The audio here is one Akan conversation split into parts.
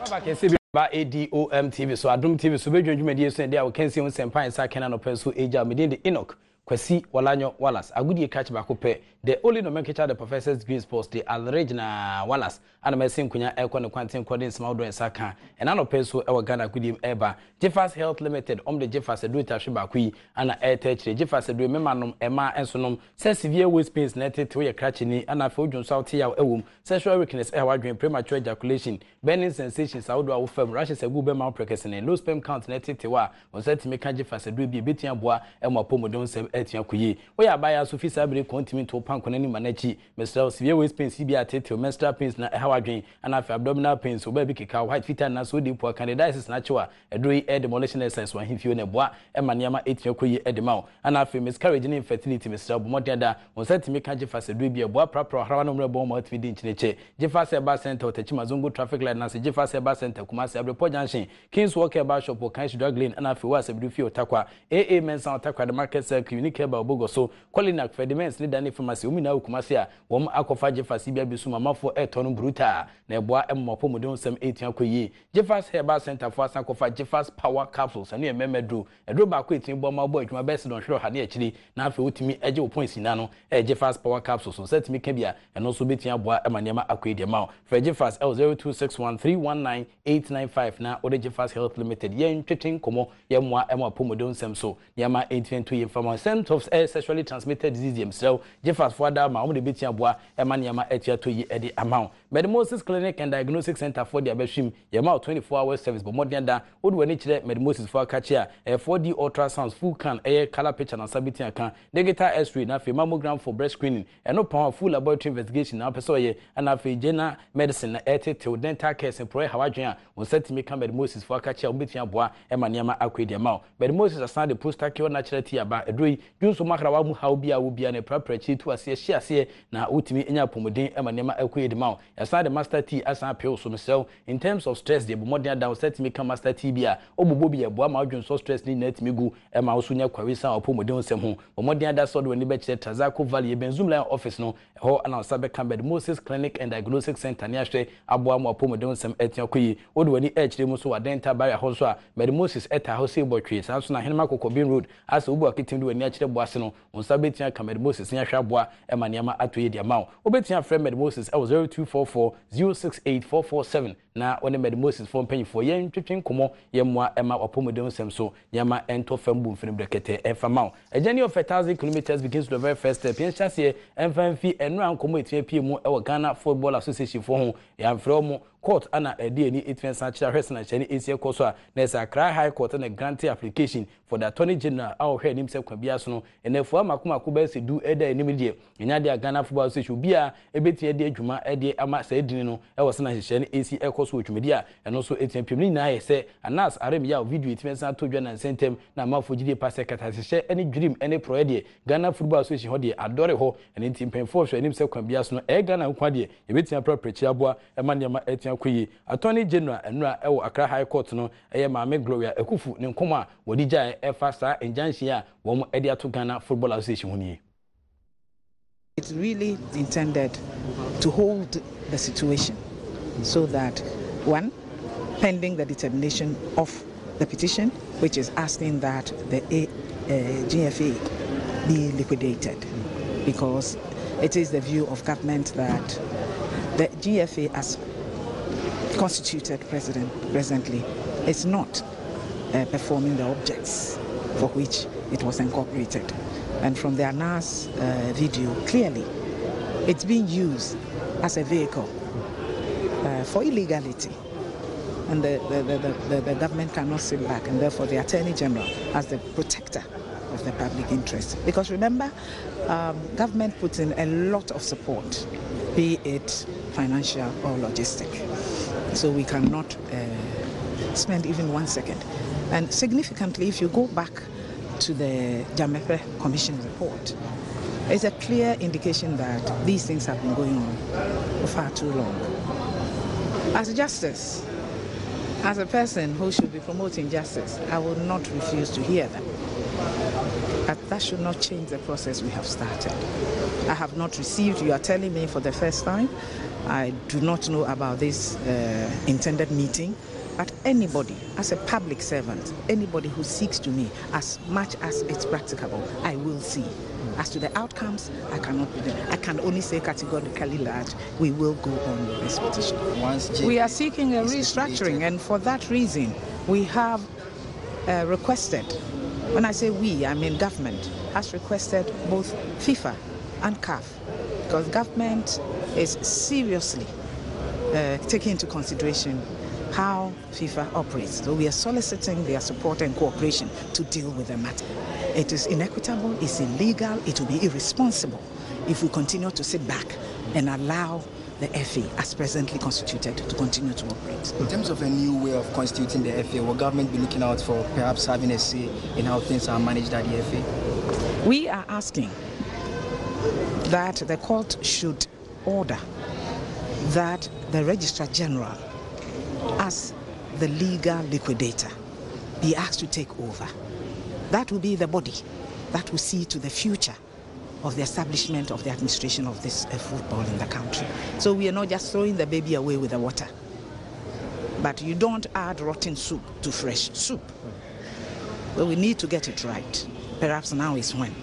Adom TV so Adom TV so bedwedwu media so dey a can see on sempan sa kenan no penso eja me dey Enoch Kwasi Walanyo Wallace agudi catch back up the only nomenclature the professor's degree sports the Alregina Wallace and my same kunya ekwa no kwantin kodin small do saka and ano penso e Ghana agudi eba Jeffers Health Limited the Jeffers do tashe bakui ana airtech Jeffers do memanom ema ensonom say severe waist pains netted to your crutchini and afa odwon south ya ewum sexual weakness e wadwen premature ejaculation burning sensations awdo awo fam rashes egu be man prekesene low sperm count netted to wa on set me kan Jeffers do bi betia boa e mo pomodon sem etia kuyi we abaya so fi sabre continue to panko nani manachi Mr. severe waist pains bi atete menstrual pains na e wadwen and afa abdominal pains oba bi keka white feet na so dey poor candidiasis na chewa edoi demolition exercise wa himfio ne boa e maniama etia kuyi edema and afa miscarriage and infertility Mr. Bomodada on set me kan Jeffers do bi e boa prapra hrawa no mrebo mo atfidi nchineche Jeffers Eba Center Otachimazungu traffic light na se Jeffers Eba Center Kumasi Abrepo Junction Kings Walker Bar Shop Kan Drug Lane and afa wa Sebidufi Otakwa AA Mensa Otakwa the market circle unique Eba Obogo so Colinac Fedimens leader ni pharmacy umina Kumasi a wom akofa Jeffers bia bisu mama for eton bruta na eboa emmopo modon sem 18 akoyi Jeffers Eba Center for asan kofa Jeffers Power Capsules ani ememedro edro ba ko etin bo ma bo adwuma best don hwero hade akiri na afa otimi eje wo points na no Jeffers Power Capsules so set mi ka bia eno so betia aboa emaniama akoyi de ma for Jeffers L0261319895 na ode Jeffers Health Limited yen twetin komo yemwa emmopo modon sem so yama 18 information center of sexually transmitted disease so Jeffers Fwada ma omde betia aboa emaniama etia to yi ede amount Medimosis Clinic and Diagnostic Center for the Abeshim yama 24-hour service but more than that would when each Medimosis for catcher 4D ultrasounds full can air color picture and sabitia can digital x-ray na fe mammogram for breast screening and no power full laboratory investigation na person ye and afi general medicine na till dental care and pro hawadwan on set me can Medimosis for catcher obetia boa emaniama akwedi ma Medimosis asan the poster cure natural tea aba edroi junso makrawa mu how bia wo bia na prepare to ase na utimi enya pomodin emaniama akwedi ma aside the master tea asan appeal so myself in terms of stress the modern down set me come master tea bia obobo bia boa ma odwon so stress ni net me gu e ma so nya kwawisa opomodin sem ho modern da so do ni be chere Tazako Valley Benzum line office no ho ana sabe Campbell Moses Clinic and Diagnostic Center ni ahwe aboa ma opomodin sem etia koyi odo wani echire mu so wadenta barrier ho so a Moses eta ho se botwe san so na henema kokobin road asa obo akitim do wani achire boase no on sabe tia Campbell Moses ni ahwe aboa e ma niama atoye dia ma obetia friend Moses 0244068447 na one Moses for penny for yen twetwen komo yemwa ema opomodon sem so yama ento fambu mfini brekete efamao a journey of 1,000 kilometers begins the very first step yen chase emfanfi enran komo etia pie mu e Ghana Football Association for ho yamfre mo court ana edi ni etwensa chira hwesna chani esie koso a na Accra High Court na grant application for the Attorney General awo hwe nim se kwabia so no enefu amakoma ko ba se du eda enimdie nya de Ghana Football Association bia ebetia de adwuma ede ama sa edini no e wosna hye ne esi ekoso otwumedi a eno so etiam pim ni na ye se anas aremia video etwensa to dwa na sentem na mafogide passe kata hye ene dream ene pro de Ghana Football Association ho de adore ho ene timpemfo hwe nim se kwabia so no e Ghana nkwa de ebetia property aboa ema niam etiam kuyi Attorney General enra ewo Accra High Court no eye Maame Gloria Ekufu ne nkoma wodija efa sa injunction a wo ede ato Ghana Football Association huni. It's really intended to hold the situation so that one, pending the determination of the petition which is asking that the GFA be liquidated, because it is the view of government that the GFA as constituted presently is not performing the objects for which it was incorporated. And from the ANAS video, clearly it's being used as a vehicle for illegality. And the government cannot sit back, and therefore the Attorney General as the protector of the public interest. Because remember, government puts in a lot of support, be it financial or logistic. So we cannot spend even 1 second. And significantly, if you go back to the Jamepe Commission report, it's a clear indication that these things have been going on for far too long. As justice, as a person who should be promoting justice, I will not refuse to hear them. But that should not change the process we have started. I have not received, you are telling me for the first time, I do not know about this intended meeting, but anybody, as a public servant, anybody who seeks to me, as much as it's practicable, I will see. As to the outcomes, I cannot be there. I can only say categorically that we will go on with this petition. We are seeking a restructuring, and for that reason, we have requested, when I say we, I mean government, has requested both FIFA and CAF, because government is seriously taking into consideration how FIFA operates. So we are soliciting their support and cooperation to deal with the matter. It is inequitable, it's illegal, it will be irresponsible if we continue to sit back and allow the FA, as presently constituted, to continue to operate. In terms of a new way of constituting the FA, will government be looking out for perhaps having a say in how things are managed at the FA? We are asking that the court should order that the Registrar General, as the legal liquidator, be asked to take over. That will be the body that will see to the future of the establishment of the administration of this football in the country. So we are not just throwing the baby away with the water. But you don't add rotten soup to fresh soup. Well, we need to get it right. Perhaps now is when.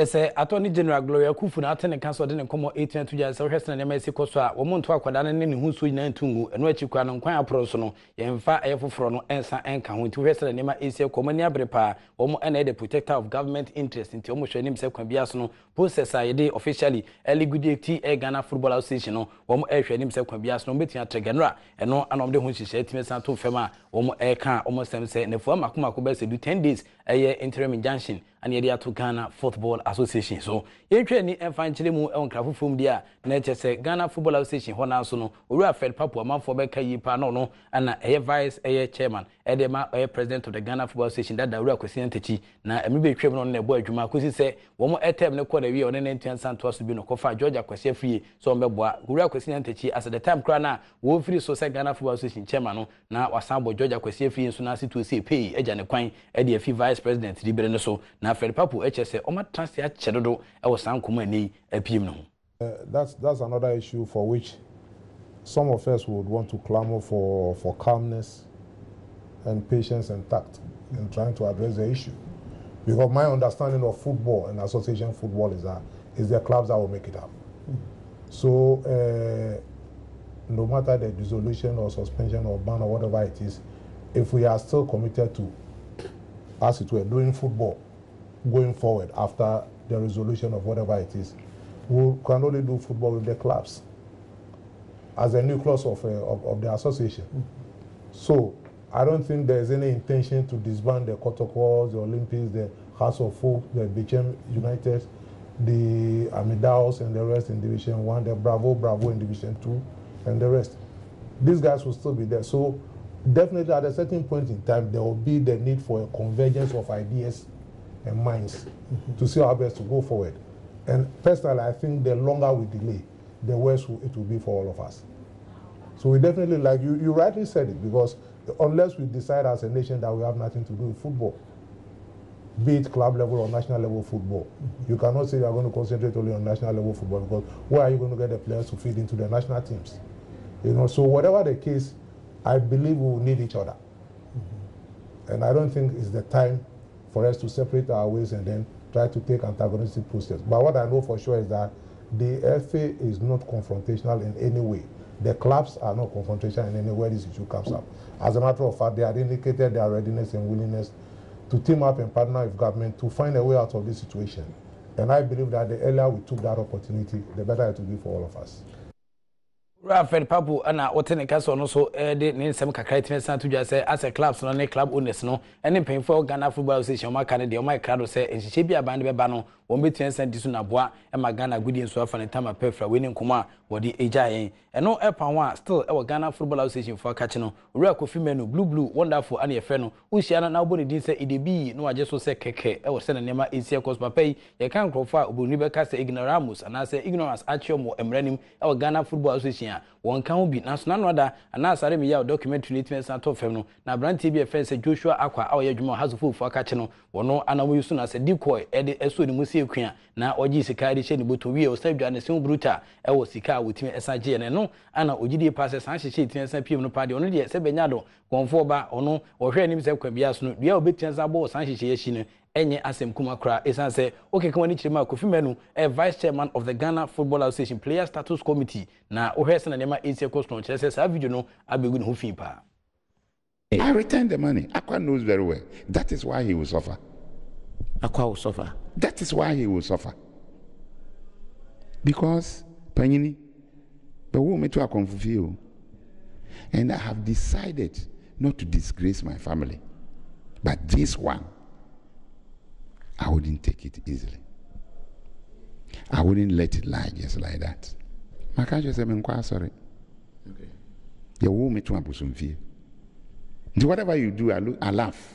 Say Attorney General Gloria Kufu na atene council de nkomo 18 to just hwese na mesi koso a wo monto akwada ne ne hu so nyina ntungu eno achikwa no kwan apro so no yemfa ayefoforo no ensa enka ho nti hwese na nema esi komani abrepa wo mo ene the protector of government interest nti wo mo hwe nim se kwa bia so no process a yede officially eligudity Ghana Football Association no wo mo ehwe nim se kwa bia so no betia tregenera eno anom de ho hihye time san to fem a wo mo eka wo mo sem se nefu amakoma ko be se do 10 days eye interim injunction and yede ato Ghana Football Association. So yetwe ni emfanchile mu enkrafo fom dia na chese Ghana Football Association hona so no owura Fed Papu amanfo be kai pa no ana eye vice eye chairman edema eye president of the Ghana Football Association that owura kwesi ntachi na emibe twem no na ebo adwuma kosi se wo mo etem ne koda wi one ne ntian santo so bi no kofa Georgia kwesi afie so mbeboa owura kwesi ntachi as the time kra na wo free so se Ghana Football Association chairman no na wasambo Georgia kwesi afie so na situ se pay eja ne kwan ede afi vice president libere ne so na Fed Papu echese o ma transfer chedodo e wo san koma ni apim no. That's another issue for which some of us would want to clamor for calmness and patience and tact in trying to address the issue. Because my understanding of football and association football is that it's the clubs that will make it up. So no matter the dissolution or suspension or ban or whatever it is, if we are still committed to, as it were, doing football going forward after the resolution of whatever it is, we can only do football with the clubs as a nucleus of the association. So I don't think there's any intention to disband the Kotokols, the Olympics, the House of Folk, the Bichem United, the Amidaos and the rest in Division 1, the Bravo in Division 2, and the rest. These guys will still be there. So definitely at a certain point in time, there will be the need for a convergence of ideas and minds to see how best to go forward. And personally, I think the longer we delay, the worse it will be for all of us. So we definitely, like you rightly said it, because unless we decide as a nation that we have nothing to do with football, be it club level or national level football, you cannot say you are going to concentrate only on national level football, because where are you going to get the players to feed into the national teams? You know, so whatever the case, I believe we will need each other. And I don't think it's the time for us to separate our ways and then try to take antagonistic process. But what I know for sure is that the FA is not confrontational in any way. The clubs are not confrontational in any way this issue comes up. As a matter of fact, they have indicated their readiness and willingness to team up and partner with government to find a way out of this situation. And I believe that the earlier we took that opportunity, the better it will be for all of us. Fed Papu ana otene kaso no so de ne nsem kakra itime san to dwa say as a clubs no ne club owners no ene penfo Ghana Football Association maka ne de o mai krado say enhihye bia ban de beba no wo betien san disu na boa e ma Ghana gudi nso afa ne tama pefra we ne nkoma wodi eja yen eno epa wa still e wo Ghana Football Association for kache no owura Kofi Menu blue wonderful ana ye fe no uhia na obo ne din say idebi no waje so say keke e wo se na nema esia cause papa yi ye kan krofo a obonu be ka say ignoramus ana say ignorance atio mo emranim e wo Ghana Football Association a won kan bi na so na no ada ana asare me ya documentary ni timi san to fam no na brand bi e fe se Joshua Akwa a oye dwuma hazofo aka che no wono anawo yusu na se decoy e de eso ni musie kua na oji sika de hye ni boto wi e o sadwa ne sim bruta e wo sika a wotimi esa je ne no ana ogidi pass san hye timi esa piem no pa de ono de se benya do konfo ba ono ohwe ni se kwa bia so no bia obetia san bo san hye hye no enye asem kuma kra esan se okay kan wani chirima Kofi Manu vice chairman of the Ghana Football Association Player Status Committee na ohwe se na nema ese question chere se sa video no abegu ne ho fin pa. I return the money. Akwa knows very well. That is why he will suffer. Akwa will suffer. That is why he will suffer. Because Panyini, the woman to confuse, and I have decided not to disgrace my family. But this one, I wouldn't take it easily. I wouldn't let it lie just like that. My country said, I'm quite sorry. Okay. You won't make some fear. Whatever you do, I laugh.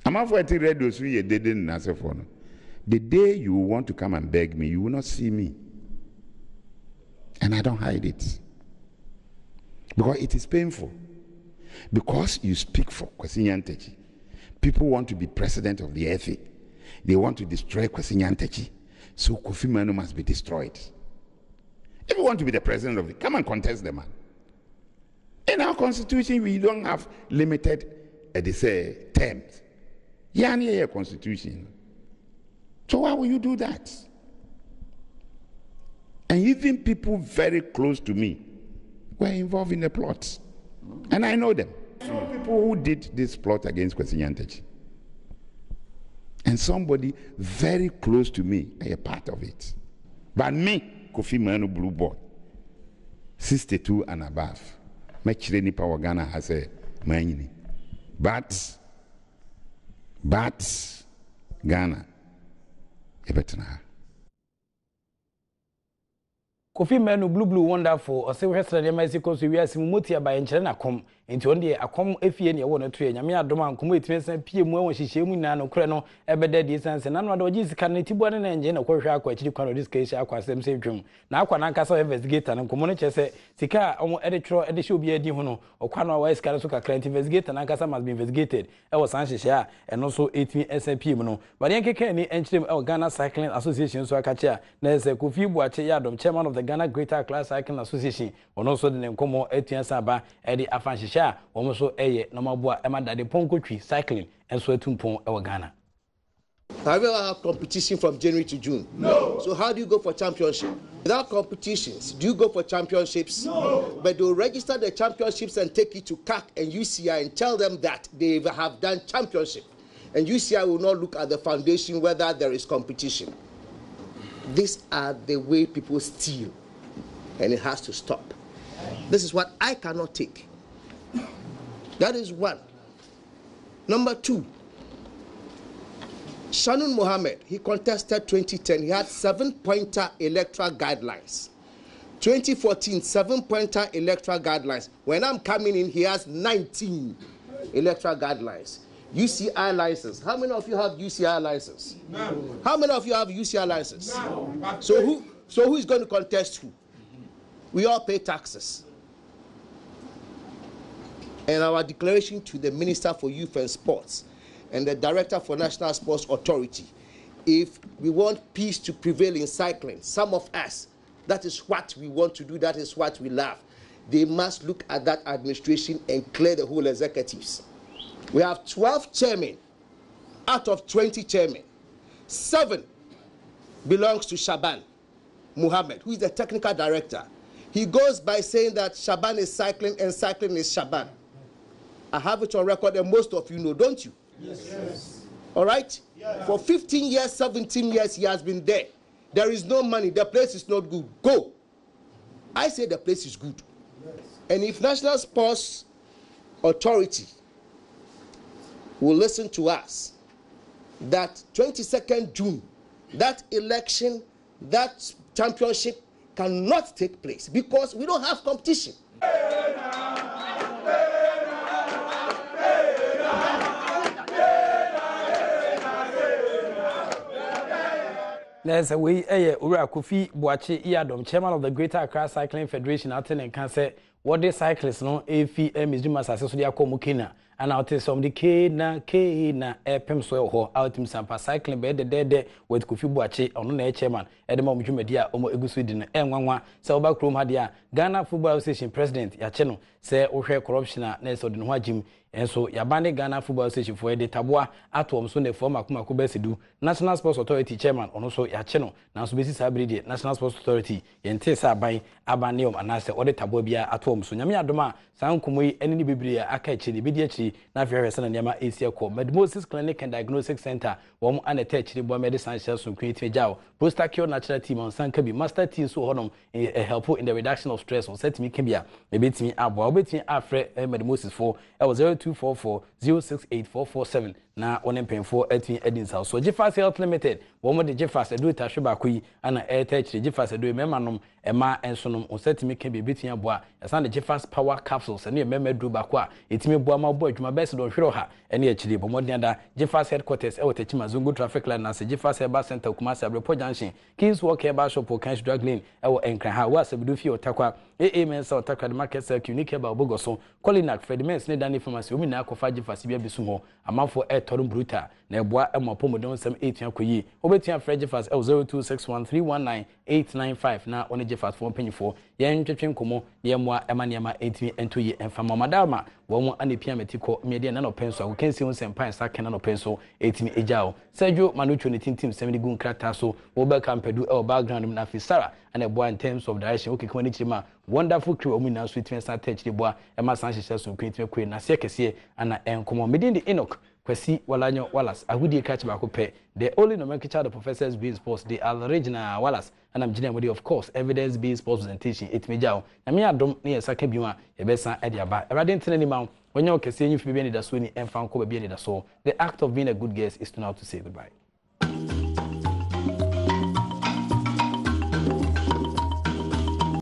I'm not for a radio, so you didn't answer for no. The day you want to come and beg me, you will not see me. And I don't hide it. Because it is painful. Because you speak for Kwesi Nyantakyi. People want to be president of the FA. They want to destroy Kwesi Nyantakyi. So Kofi Manu must be destroyed. If you want to be the president of the, come and contest the man. In our constitution, we don't have limited, terms. Yeah, constitution. So why will you do that? And even people very close to me were involved in the plot. And I know them. Some people who did this plot against Kwesi Nyantakyi. And somebody very close to me, a part of it. But me, Kofi Manu Blue Boy, 62 and above. Mechire nipa wa Ghana has a manyini. But Ghana, ebetena. Kofi Manu blue wonderful o se we hwesere dem ase koso wi ase moti aba enkyere na kom enti on de akom afie ne wo no to nyame adom ankom etime pie mu awon hihye mu na no kure no ebede de sanse na no de oji sika na tibo ne na nje na kwohwe akwa akiri kwa no discase akwa asem se dwum na akwa na nkasa investigator na nkomo no chese sika omo editro edihye obi adi hu no okwa no wa sika so ka client investigator na nkasa must be investigated e wo san hihye a eno so etime SPM no bare nkeke ni enkyerem e Ghana Cycling Association so aka chia na se Kofi Buache ya Adom chairman of the Ghana Greater Class Cycling Association ono so de nkomo etua saba e de afan hihye omo so eye no maboa e madade ponkotwi cycling enso atumpon e Ghana. Have you ever had competition from January to June? No. So how do you go for championship? Without competitions, do you go for championships? No. But they'll register the championships and take it to CAC and UCI and tell them that they have done championship. And UCI will not look at the foundation whether there is competition. These are the way people steal. And it has to stop. This is what I cannot take. That is one. Number two, Shannon Mohammed, he contested 2010. He had 7-pointer electoral guidelines. 2014, 7-pointer electoral guidelines. When I'm coming in, he has 19 electoral guidelines. UCI license. How many of you have UCI license? No. How many of you have UCI license? No. So who is going to contest who? We all pay taxes. And our declaration to the Minister for Youth and Sports and the Director for National Sports Authority, if we want peace to prevail in cycling, some of us, that is what we want to do, that is what we love. They must look at that administration and clear the whole executives. We have 12 chairmen out of 20 chairmen. 7 belongs to Shaban Muhammad, who is the technical director. He goes by saying that Shaban is cycling and cycling is Shaban. I have it on record and most of you know, don't you? Yes. All right? Yes. For 15 years, 17 years, he has been there. There is no money. The place is not good. Go. I say the place is good. Yes. And if National Sports Authority will listen to us, that 22nd June, that election, that championship cannot take place because we don't have competition. There's a way Ura Kofi Boachi Adom, chairman of the Greater Accra Cycling Federation, out and can say what the cyclists no AFM is doing as a Komukina. And I'll tell some the Kena Epem soil ho out him sampa cycling bed the dead with Kofi Boachi on the chairman Adom Jumedia Omo Egusudin N11 Selba Chrome Hadia Ghana Football Association President Yacheno say Oshe corruption Nelson Wajim. And so Yabane Ghana Football Association for the Tabua Atom so the former Kumakubesidu National Sports Authority Chairman on also Yacheno now so basis Abidi National Sports Authority Yentesa by Abaneum and Nasa or the Tabobia Atom so Yamia Doma Sound Kumui any Biblia Akachi the BDH Navia San Yama Asia Co Medmosis Clinic and Diagnostic Center one and attach the boy medicine cells from creative Jao Posta Cure Natural Team on Sankabi Master Team so honum helpful in the reduction of stress on set me Kibia maybe to me Abo between Afre Medmosis for I was 0244068447 na onen penfo atwin edin south so Jeffas Health Limited wo mo de Jeffas do ta hweba koyi ana airtech Jeffas do memanom ema ensonom osetimi ka bebetin aboa esan de Jeffas Power Capsules ne mema do ba ko a etimi boa ma bo adwuma best do hwero ha ene akiri bo modern da Jeffas Headquarters e wotachima Zongo Traffic Line na se Jeffas Herbal Center Kumasi Abrepo Junction Kings Walk Herbal Shop o Kansh Drug Lane e wo enkran ha wa sabidu fi otakwa mensa otakwa de market circle unique herbal bogoso Colinac Fredmens ne dani pharmacy omi na akofa Jeffas bia bisu ho amafo torum bruta na eboa emopo modon sam 8 akoyi obetua Fred Jeffas 0261319895 na one Jeffas fo mpanyifo yen twetwen komo ye moa emanema etimi entoyi enfama madama wo anepia metiko media na no penso ko kensi on sempan sa kena no penso etimi ejao Sergio Manucho ne team 70 gun krata so wo be campadu e background na fisara and eboa in terms of direction okay kwani chima wonderful crew omi na sweet fence attach de boa ema san hyehyɛ so kwetimi kwe na se kese ana enkomo medin de Enoch Kwesi Walanyo Wallace agudi catch back up the only nomenclature the professors being sports they are the original Wallace and I'm generally of course evidence based sports presentation it me jaw na me adom na yesaka biwa e be san e dia ba e rade ntene ni ma wonyo kese nyi fi be ni da so ni emfa nko ba bi ni da so the act of being a good guest is to know to say goodbye.